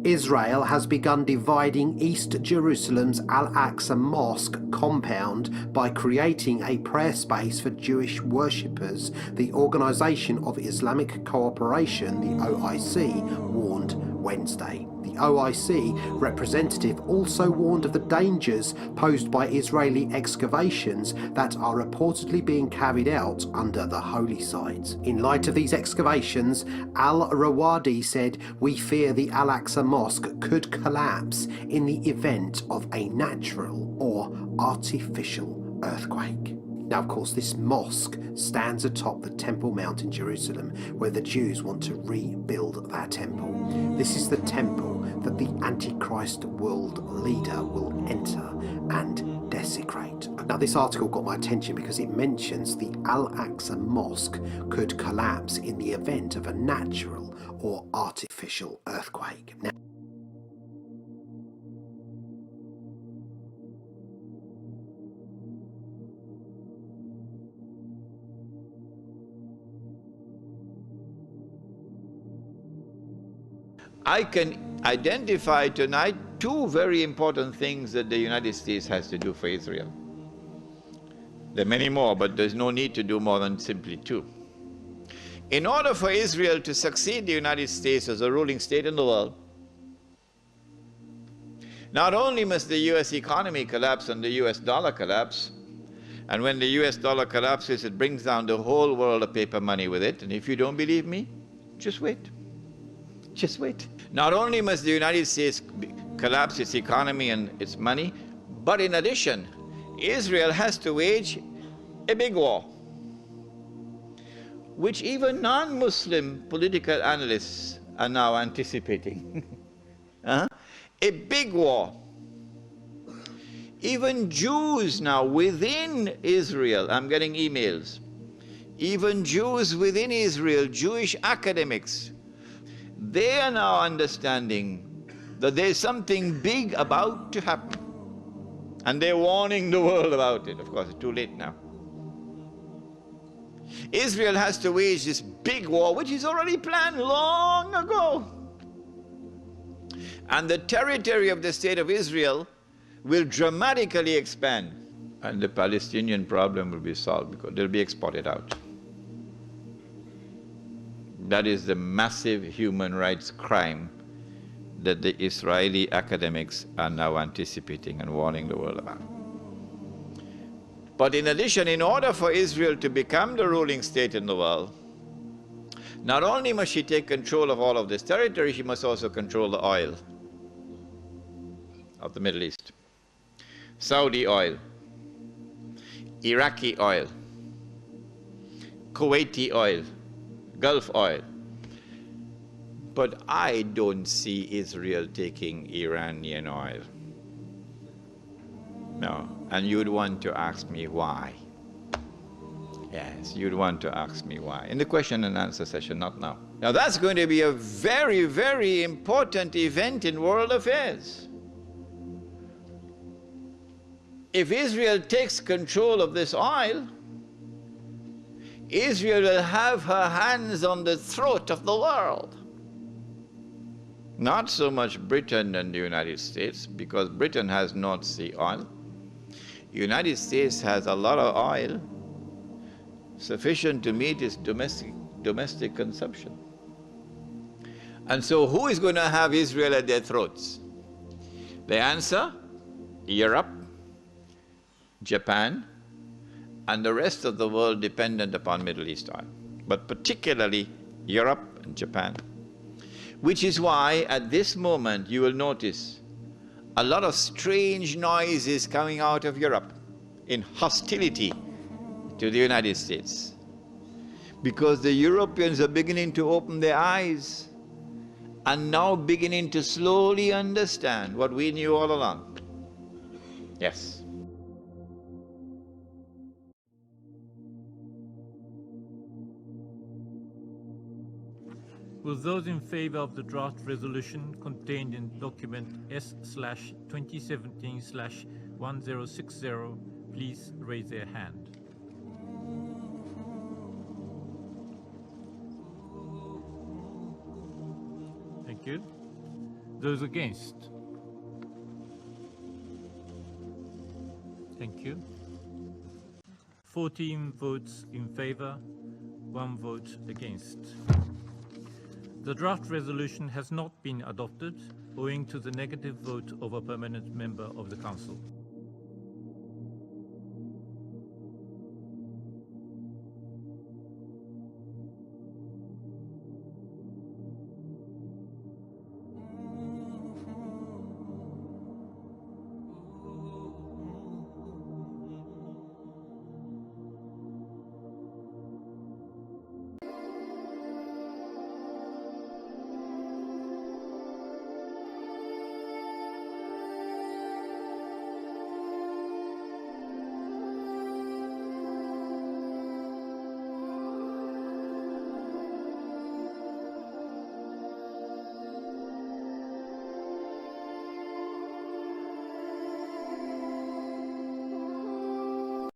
Israel has begun dividing East Jerusalem's Al-Aqsa Mosque compound by creating a prayer space for Jewish worshippers, the Organization of Islamic Cooperation, the OIC, warned Wednesday. The OIC representative also warned of the dangers posed by Israeli excavations that are reportedly being carried out under the holy site. In light of these excavations, Al-Rawadi said, "We fear the Al-Aqsa Mosque could collapse in the event of a natural or artificial earthquake." Now, of course, this mosque stands atop the Temple Mount in Jerusalem, where the Jews want to rebuild that temple. This is the temple that the Antichrist world leader will enter and desecrate. Now, this article got my attention because it mentions the Al-Aqsa Mosque could collapse in the event of a natural or artificial earthquake. Now, I can identify tonight two very important things that the United States has to do for Israel. There are many more, but there's no need to do more than simply two. In order for Israel to succeed the United States as a ruling state in the world, not only must the US economy collapse and the US dollar collapse, and when the US dollar collapses, it brings down the whole world of paper money with it, and if you don't believe me, just wait. Just wait. Not only must the United States collapse its economy and its money, but in addition, Israel has to wage a big war, which even non-Muslim political analysts are now anticipating. A big war. Even Jews now within Israel, I'm getting emails, even Jews within Israel, Jewish academics, they are now understanding that there's something big about to happen. And they're warning the world about it. Of course, it's too late now. Israel has to wage this big war, which is already planned long ago. And the territory of the state of Israel will dramatically expand. And the Palestinian problem will be solved because they'll be exported out. That is the massive human rights crime that the Israeli academics are now anticipating and warning the world about. But in addition, in order for Israel to become the ruling state in the world, not only must she take control of all of this territory, she must also control the oil of the Middle East. Saudi oil, Iraqi oil, Kuwaiti oil, Gulf oil. But I don't see Israel taking Iranian oil. No, and you'd want to ask me why. Yes, you'd want to ask me why. In the question and answer session, not now. Now that's going to be a very, very important event in world affairs. If Israel takes control of this oil, Israel will have her hands on the throat of the world. Not so much Britain and the United States, because Britain has North Sea oil. The United States has a lot of oil, sufficient to meet its domestic consumption. And so who is going to have Israel at their throats? The answer, Europe, Japan, and the rest of the world dependent upon Middle East oil, but particularly Europe and Japan. Which is why at this moment you will notice a lot of strange noises coming out of Europe in hostility to the United States. Because the Europeans are beginning to open their eyes and now beginning to slowly understand what we knew all along. Yes. Will those in favor of the draft resolution contained in document S/2017/1060 please raise their hand. Thank you. Those against? Thank you. 14 votes in favor, 1 vote against. The draft resolution has not been adopted owing to the negative vote of a permanent member of the Council.